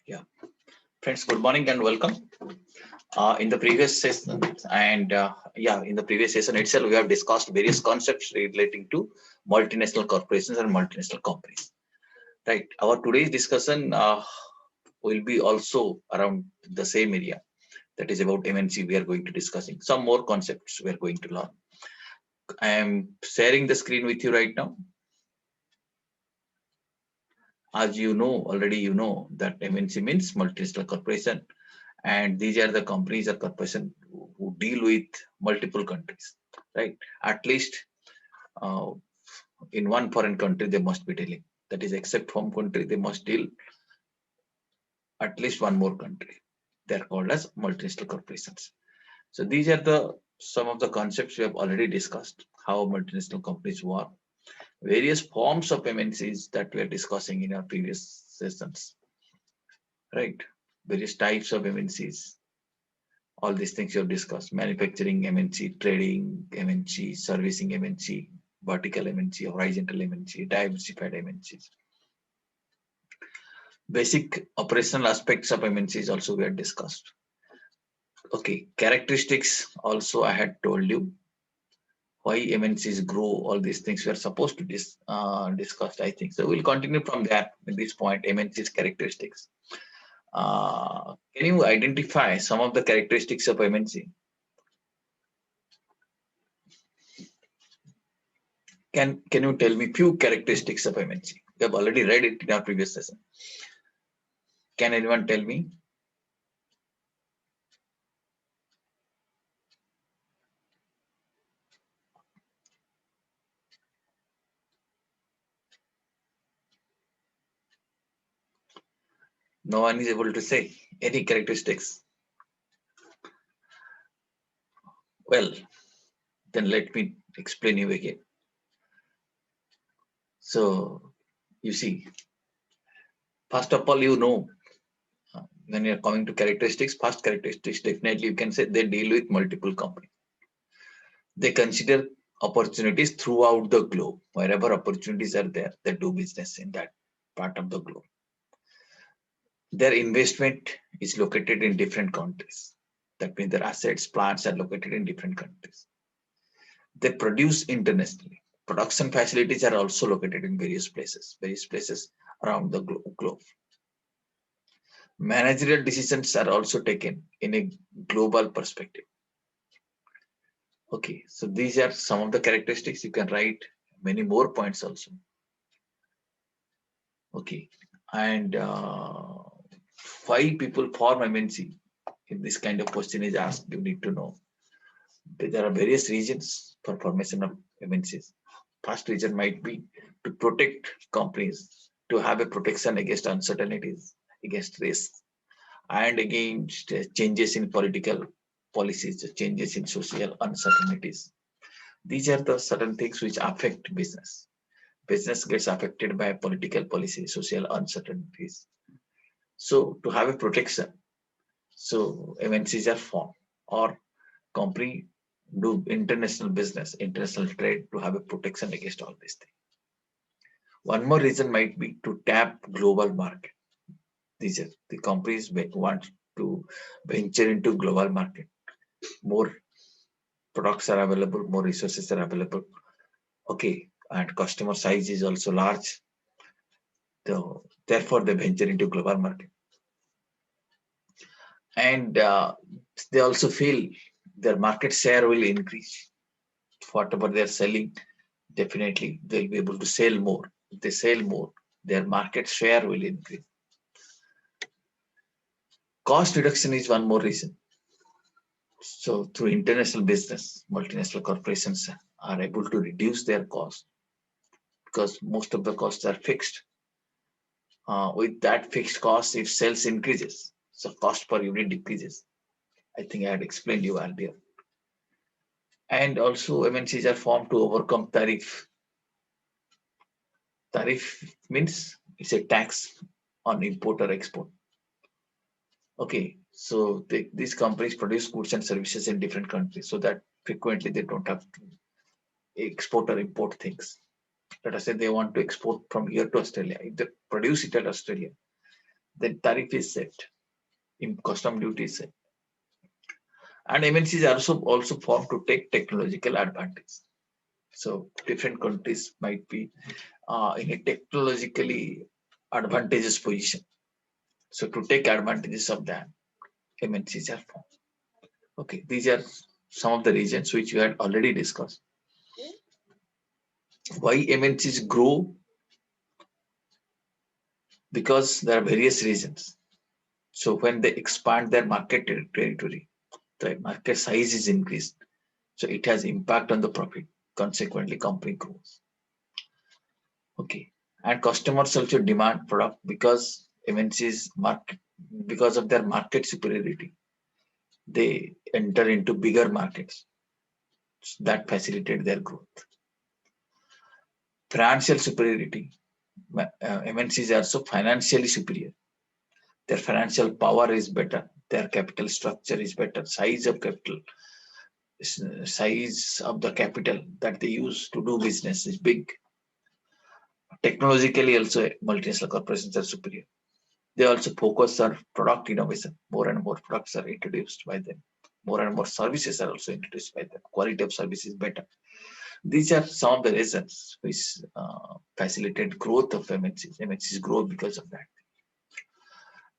Yeah, friends, good morning and welcome. In the previous session, in the previous session itself, we have discussed various concepts relating to multinational corporations and multinational companies. Right. Our today's discussion will be also around the same area. That is about MNC. We are going to discussing some more concepts we are going to learn. I am sharing the screen with you right now. As you know, already you know that MNC means multinational corporation, and these are the companies or corporations who deal with multiple countries, right? At least uh, in one foreign country they must be dealing. That is, except home country, they must deal at least one more country. They are called as multinational corporations. So these are the some of the concepts we have already discussed. How multinational companies work, various forms of MNCs that we are discussing in our previous sessions, right? Various types of MNCs, all these things you have discussed: manufacturing MNC, trading MNC, servicing MNC, vertical MNC, horizontal MNC, diversified MNCs. Basic operational aspects of MNCs also we have discussed. Okay, characteristics also I had told you why MNCs grow, all these things we are supposed to discuss, I think. So we'll continue from there at this point, MNCs characteristics. Can you identify some of the characteristics of MNC? Can you tell me few characteristics of MNC? We have already read it in our previous session. Can anyone tell me? No one is able to say any characteristics. Well, then let me explain you again. So you see, first of all, when you're coming to characteristics, first characteristics, definitely you can say they deal with multiple companies. They consider opportunities throughout the globe. Wherever opportunities are there, they do business in that part of the globe. Their investment is located in different countries. That means their assets, plants are located in different countries. They produce internationally. Production facilities are also located in various places around the globe. Managerial decisions are also taken in a global perspective. Okay, so these are some of the characteristics. You can write many more points also. Okay, and why people form MNC? If this kind of question is asked, you need to know. There are various reasons for formation of MNCs. First reason might be to protect companies, to have a protection against uncertainties, against risk, and against changes in political policies, changes in social uncertainties. These are the certain things which affect business. Business gets affected by political policy, social uncertainties. So to have a protection, so MNCs are formed, or company do international business, international trade, to have a protection against all these things. One more reason might be to tap global market. These are the companies want to venture into global market. More products are available, more resources are available. Okay, and customer size is also large. So therefore, they venture into global market, and they also feel their market share will increase. Whatever they are selling, definitely they'll be able to sell more. If they sell more, their market share will increase. Cost reduction is one more reason. So through international business, multinational corporations are able to reduce their cost because most of the costs are fixed. With that fixed cost, if sales increases, so cost per unit decreases. I think I had explained you earlier. And also MNCs are formed to overcome tariff. Tariff means it's a tax on import or export. Okay, so these companies produce goods and services in different countries, so that frequently they don't have to export or import things. Let us say they want to export from here to Australia. If they produce it at Australia, then tariff is set, custom duty is set. And MNCs are also formed to take technological advantage. So different countries might be in a technologically advantageous position. So to take advantages of that, MNCs are formed. Okay, these are some of the reasons which we had already discussed. Why MNCs grow? Because there are various reasons. So when they expand their market territory, the market size is increased. So it has impact on the profit. Consequently, company grows. Okay. And customers also demand product because MNCs market, because of their market superiority, they enter into bigger markets that facilitate their growth. Financial superiority. MNCs are also financially superior. Their financial power is better. Their capital structure is better. Size of the capital that they use to do business is big. Technologically, also multinational corporations are superior. They also focus on product innovation. More and more products are introduced by them. More and more services are also introduced by them. Quality of service is better. These are some of the reasons which facilitate growth of MNCs. MNCs grow because of that.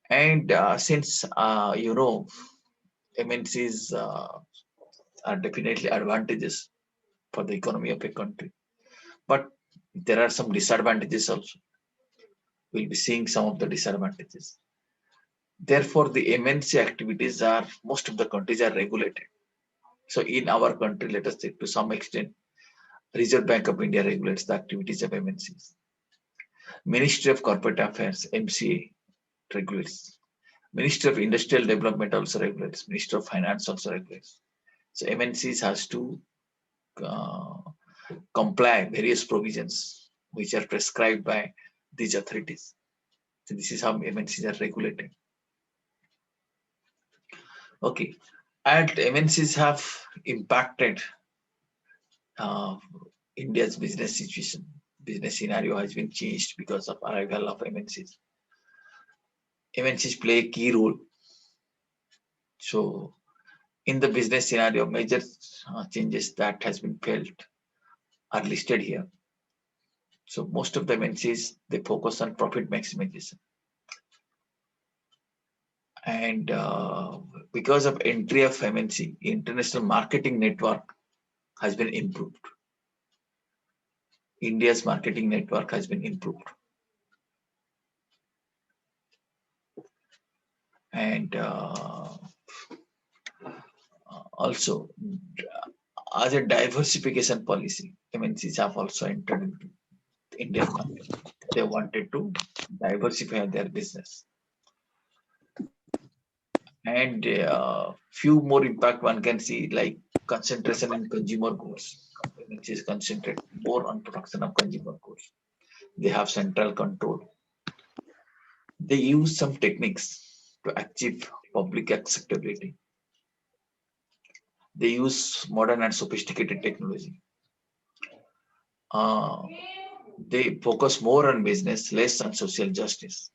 And since MNCs are definitely advantages for the economy of a country, but there are some disadvantages also. We'll be seeing some of the disadvantages. Therefore, the MNC activities most of the countries are regulated. So in our country, let us say to some extent, Reserve Bank of India regulates the activities of MNCs. Ministry of Corporate Affairs, MCA, regulates. Ministry of Industrial Development also regulates. Ministry of Finance also regulates. So MNCs has to comply various provisions which are prescribed by these authorities. So this is how MNCs are regulated. Okay, and MNCs have impacted India's business situation. Business scenario has been changed because of arrival of MNCs. MNCs play a key role. So in the business scenario, major changes that has been felt are listed here. So most of the MNCs, they focus on profit maximization. And because of entry of MNC, international marketing network has been improved. India's marketing network has been improved. And also, as a diversification policy, MNCs have also entered into Indian market. They wanted to diversify their business. And few more impact one can see, like concentration in consumer goods, which is concentrated more on production of consumer goods. They have central control. They use some techniques to achieve public acceptability. They use modern and sophisticated technology. They focus more on business, less on social justice.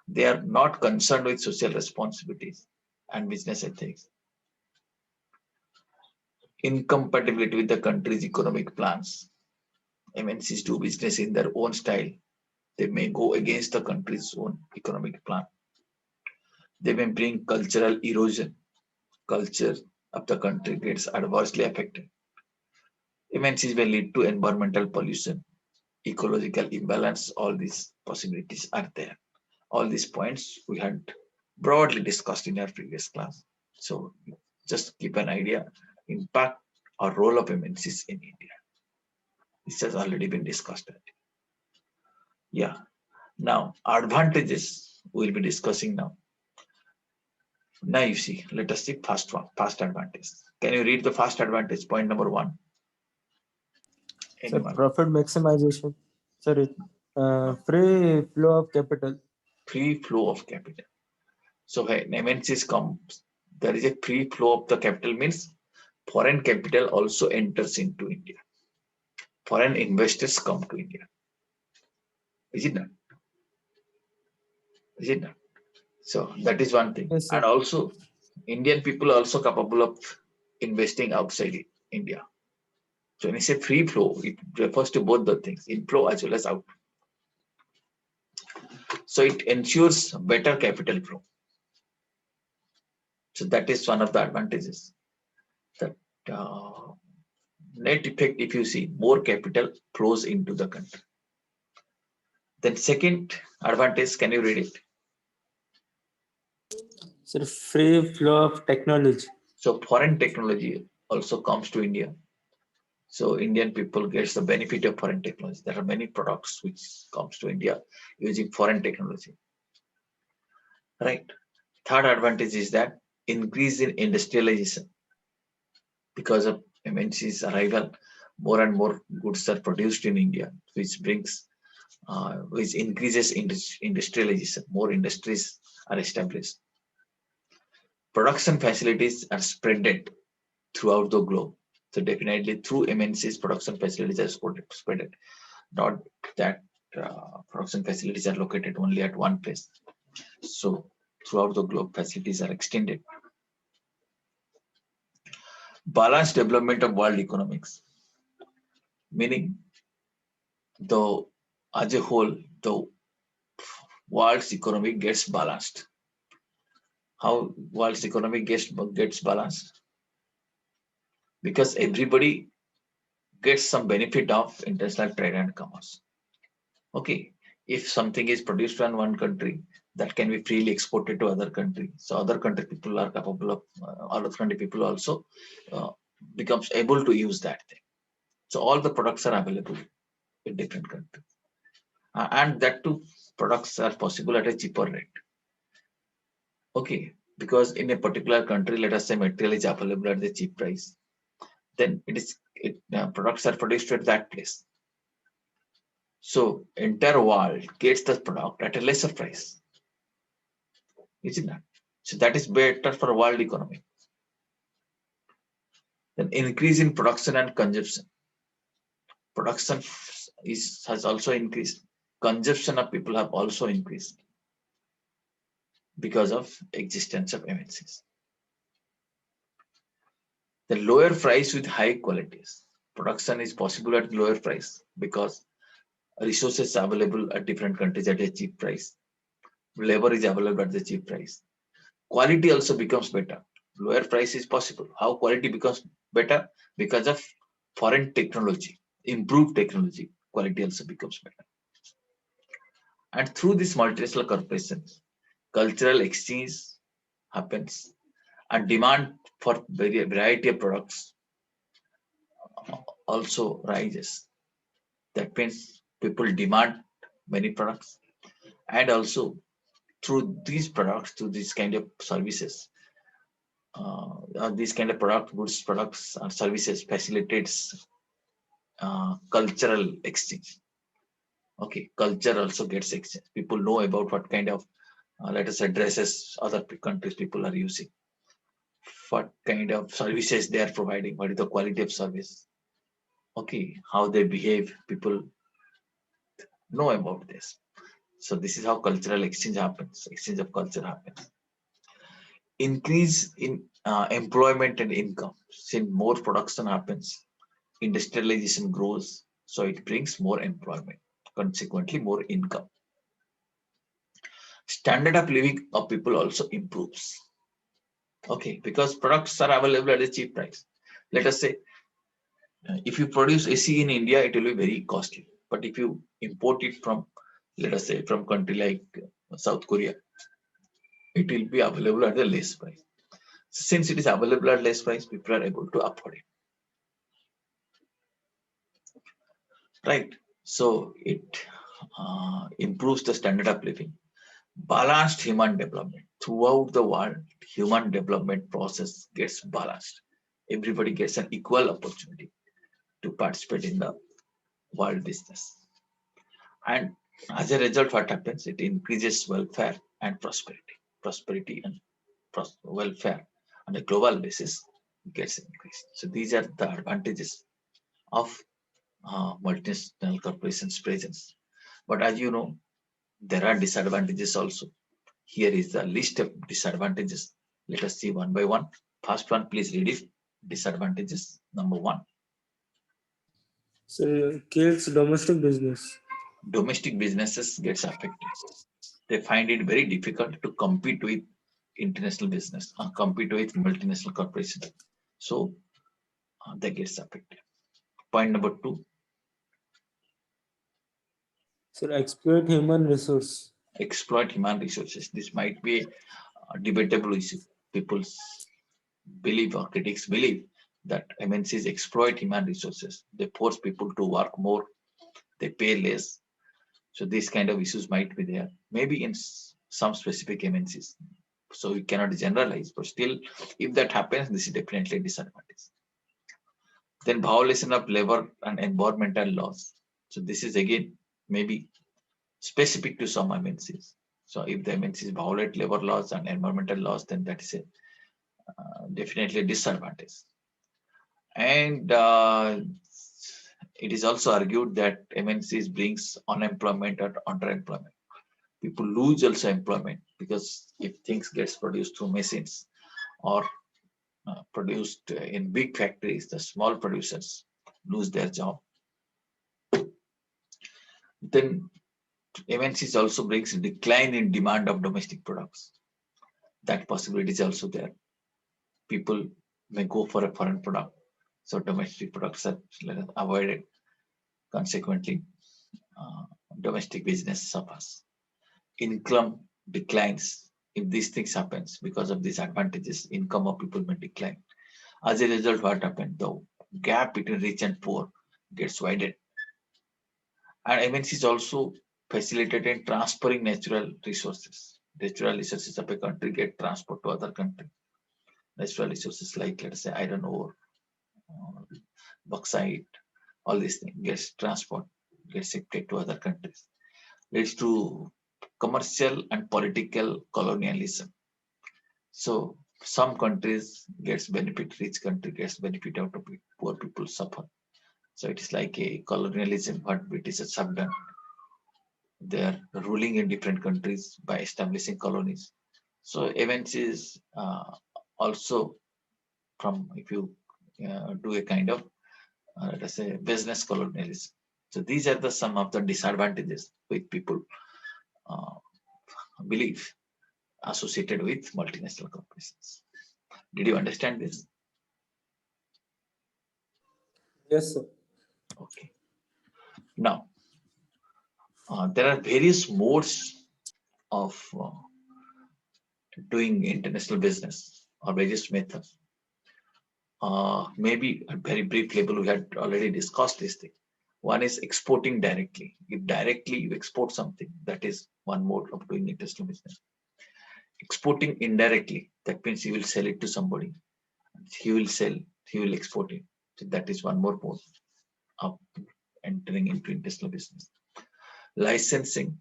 They are not concerned with social responsibilities and business ethics. Incompatibility with the country's economic plans. MNCs do business in their own style. They may go against the country's own economic plan. They may bring cultural erosion. Culture of the country gets adversely affected. MNCs may lead to environmental pollution, ecological imbalance. All these possibilities are there. All these points we had broadly discussed in our previous class. So just keep an idea, impact or role of MNCs in India. This has already been discussed. Yeah. Now, advantages we'll be discussing now. Now you see, let us see first advantage. Can you read the first advantage, point number 1? So profit maximization. Sorry, free flow of capital. Free flow of capital. So when MNCs come, there is a free flow of the capital, means foreign capital also enters into India. Foreign investors come to India. Is it not? Is it not? So that is one thing. Yes, sir. And also, Indian people are also capable of investing outside India. So when I say free flow, it refers to both the things, inflow as well as out. So it ensures better capital flow. So that is one of the advantages. That uh, net effect, if you see, more capital flows into the country. Then second advantage, can you read it? Sir, free flow of technology. So foreign technology also comes to India. So Indian people gets the benefit of foreign technology. There are many products which comes to India using foreign technology, right? Third advantage is that increase in industrialization because of MNC's arrival. More and more goods are produced in India, which increases industrialization. More industries are established. Production facilities are spreaded throughout the globe. So definitely through MNC's production facilities are spreaded. Not that production facilities are located only at one place. So throughout the globe, facilities are extended. Balanced development of world economics, meaning the as a whole, the world's economy gets balanced. How world's economy gets balanced? Because everybody gets some benefit of international trade and commerce. Okay, if something is produced in one country, that can be freely exported to other country. So other country people are capable of, other country people also uh, becomes able to use that thing. So all the products are available in different countries, and that too products are possible at a cheaper rate. Okay, because in a particular country, let us say material is available at the cheap price, then products are produced at that place. So entire world gets the product at a lesser price, isn't it? So that is better for world economy. Then increase in production and consumption. Production has also increased. Consumption of people have also increased because of existence of MNCs. The lower price with high qualities. Production is possible at lower price because resources are available at different countries at a cheap price. Labor is available at the cheap price. Quality also becomes better. Lower price is possible. How quality becomes better? Because of foreign technology, improved technology. Quality also becomes better. And through these multinational corporations, cultural exchange happens and demand for variety of products also rises. That means people demand many products, and also through these products, through these kind of services, these kind of products or services facilitates cultural exchange. Okay, culture also gets exchange. People know about what kind of, let us say, dresses other countries people are using, what kind of services they are providing, what is the quality of service. Okay, how they behave, people know about this. So this is how cultural exchange happens. Exchange of culture happens. Increase in employment and income. Since more production happens, industrialization grows, so it brings more employment, consequently more income. Standard of living of people also improves. Okay, because products are available at a cheap price. Let us say, if you produce AC in India, it will be very costly. But if you import it from, let us say, from country like South Korea, it will be available at a less price. Since it is available at less price, people are able to afford it, right? So it improves the standard of living. Balanced human development throughout the world. Human development process gets balanced. Everybody gets an equal opportunity to participate in the world business, and as a result, what happens? It increases welfare and prosperity. Prosperity and welfare on a global basis gets increased. So these are the advantages of multinational corporations presence. But as you know, there are disadvantages also. Here is the list of disadvantages. Let us see one by one. First one, please read it. Disadvantages. Number one, So kills domestic business. domestic businesses gets affected. They find it very difficult to compete with international business, compete with multinational corporations. So that gets affected. Point number two, So exploit human resource. exploit human resources. This might be a debatable issue. People believe or critics believe that MNCs exploit human resources. They force people to work more, they pay less. So these kind of issues might be there. Maybe in some specific MNCs. So we cannot generalize, but still, if that happens, this is definitely a disadvantage. Then violation of labor and environmental laws. So this is again maybe specific to some MNCs. So if the MNCs violate labor laws and environmental laws, then that is a definitely a disadvantage. And it is also argued that MNCs brings unemployment or underemployment. People lose also employment because if things gets produced through machines or produced in big factories, the small producers lose their job. Then MNCs also brings a decline in demand of domestic products. That possibility is also there. People may go for a foreign product, so domestic products are avoided. Consequently, uh, domestic business suffers. Income declines. If these things happens because of these advantages, income of people may decline. As a result, what happened? The gap between rich and poor gets widened. And MNCs also facilitated transferring natural resources. Natural resources of a country get transferred to other country. Natural resources like let's say iron ore, uh, bauxite, all these things gets transferred, gets shifted to other countries. Leads to commercial and political colonialism. So some countries gets benefit, rich country gets benefit out of it, poor people suffer. So it is like a colonialism what British have done. They are ruling in different countries by establishing colonies. So events is also from if you do a kind of let us say business colonialism. So these are the some of the disadvantages which people uh, believe associated with multinational corporations. Did you understand this? Yes, sir. Okay. Now there are various modes of doing international business or various methods. Maybe a very brief level, we had already discussed this thing. One is exporting directly. If directly you export something, that is one mode of doing international business. Exporting indirectly, that means you will sell it to somebody. He will sell, he will export it. So that is one more mode of entering into international business. Licensing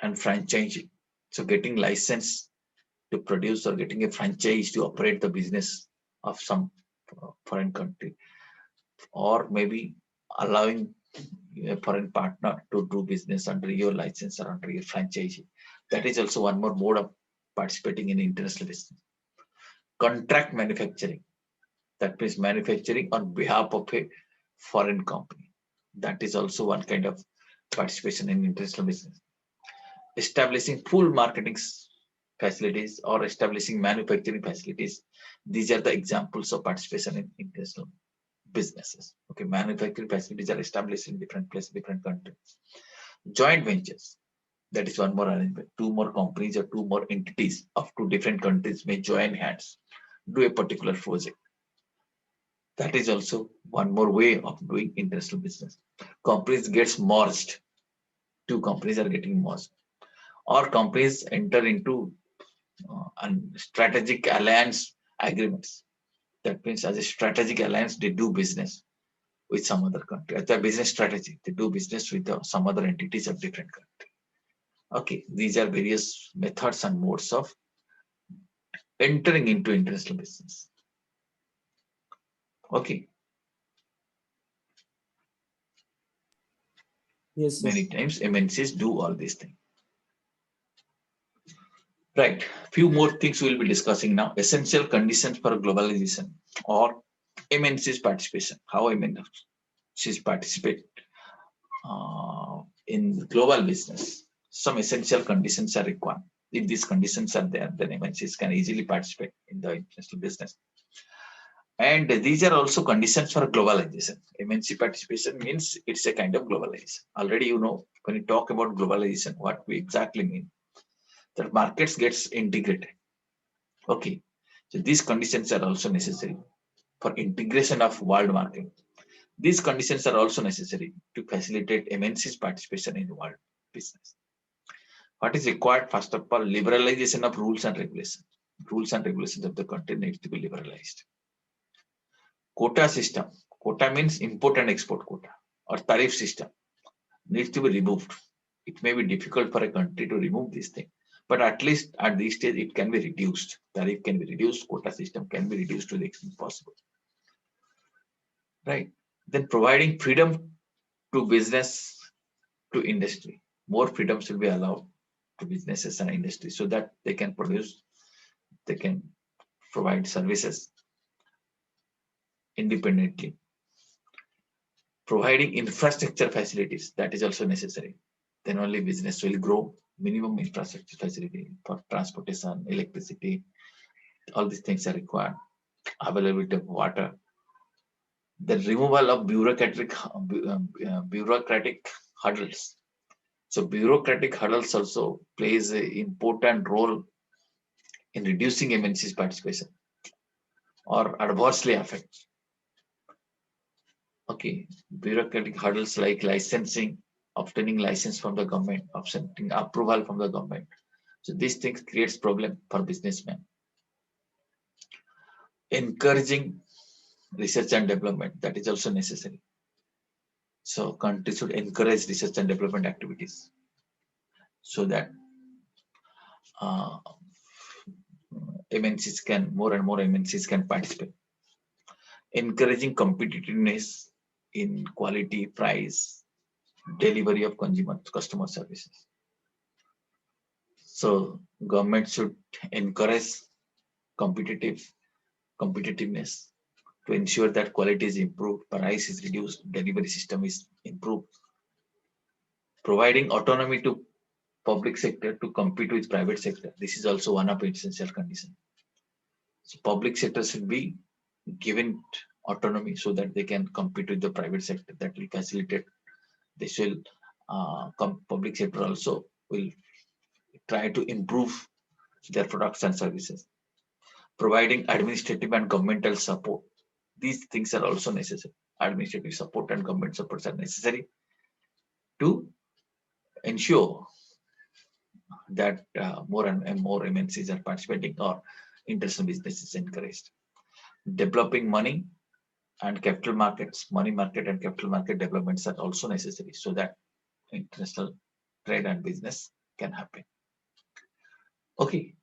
and franchising. So getting license to produce or getting a franchise to operate the business of some foreign country, or maybe allowing a foreign partner to do business under your license or under your franchise. That is also one more mode of participating in international business. Contract manufacturing, that means manufacturing on behalf of a foreign company. That is also one kind of participation in international business. Establishing full marketing facilities or establishing manufacturing facilities. These are the examples of participation in international businesses. Okay, manufacturing facilities are established in different places, different countries. Joint ventures. That is one more arrangement. Two more companies or two more entities of two different countries may join hands, do a particular project. That is also one more way of doing international business. Companies gets merged. Two companies are getting merged, or companies enter into strategic alliance agreements. That means as a strategic alliance, they do business with some other country. As a business strategy, they do business with some other entities of different country. Okay, these are various methods and modes of entering into international business. Okay, Yes, sir. many times MNCs do all these things. Right. Few more things we'll be discussing now. Essential conditions for globalization or MNC's participation. How MNC's participate in global business. Some essential conditions are required. If these conditions are there, then MNCs can easily participate in the international business. And these are also conditions for globalization. MNC participation means it's a kind of globalization. Already, when you talk about globalization, what we exactly mean, that markets gets integrated. Okay. So these conditions are also necessary for integration of world market. These conditions are also necessary to facilitate MNC's participation in world business. What is required? First of all, liberalization of rules and regulations. Rules and regulations of the country need to be liberalized. Quota system. Quota means import and export quota or tariff system needs to be removed. It may be difficult for a country to remove this thing, but at least at this stage it can be reduced. Tariff can be reduced, quota system can be reduced to the extent possible. Right. Then providing freedom to business, to industry. More freedom should be allowed to businesses and industry so that they can produce, they can provide services independently. Providing infrastructure facilities, that is also necessary. Then only business will grow. Minimum infrastructure facility for transportation, electricity, all these things are required. Availability of water. The removal of bureaucratic hurdles. So bureaucratic hurdles also plays an important role in reducing MNC's participation or adversely affect. Okay, bureaucratic hurdles like licensing, obtaining license from the government, obtaining approval from the government. So these things creates problem for businessmen. Encouraging research and development, that is also necessary. So countries should encourage research and development activities so that uh, MNCs can more and more MNCs can participate. Encouraging competitiveness in quality, price, delivery of consumer customer services. So government should encourage competitive competitiveness to ensure that quality is improved, price is reduced, delivery system is improved. Providing autonomy to public sector to compete with private sector. This is also one of its essential conditions. So public sector should be given autonomy so that they can compete with the private sector. That will facilitate. This will public sector also will try to improve their products and services. Providing administrative and governmental support. These things are also necessary. Administrative support and government supports are necessary to ensure that more and more MNCs are participating or international business is encouraged. Developing money and capital markets, money market and capital market developments are also necessary so that international trade and business can happen. Okay.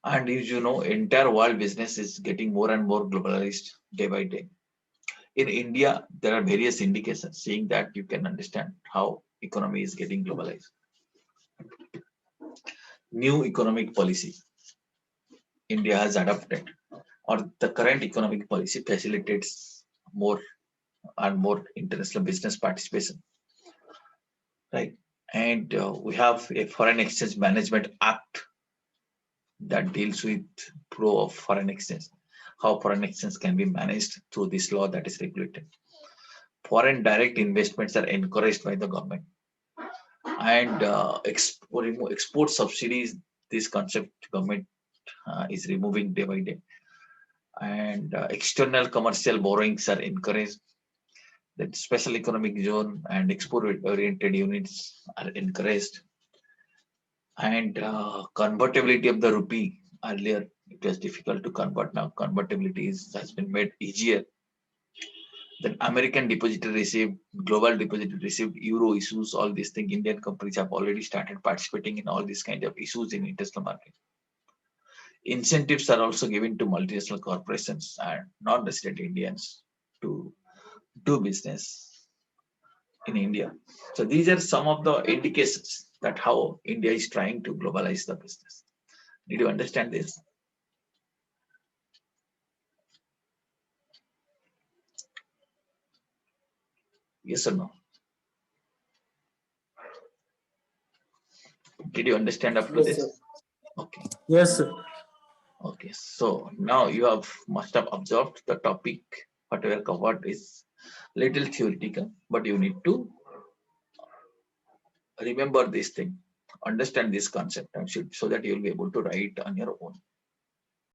And as you know, entire world business is getting more and more globalized day by day. In India, there are various indications saying that you can understand how economy is getting globalized. New economic policy India has adopted, or the current economic policy facilitates more and more international business participation, right? And we have a Foreign Exchange Management Act that deals with flow of foreign exchange, how foreign exchange can be managed through this law that is regulated. Foreign direct investments are encouraged by the government, and export subsidies. This concept government is removing day by day, and external commercial borrowings are encouraged. That special economic zone and export-oriented units are encouraged, and convertibility of the rupee. Earlier, it was difficult to convert. Now, has been made easier. Then American depository received, global depository received, euro issues, all these things. Indian companies have already started participating in all these kind of issues in international market. Incentives are also given to multinational corporations and non-resident Indians to do business in India. So these are some of the indications that how India is trying to globalize the business. Did you understand this? Yes or no? Did you understand up to Yes, sir. this? Okay. Yes, sir. Okay. So now you must have observed the topic. What we have covered is little theoretical, but you need to remember this thing, understand this concept, and so that you will be able to write on your own.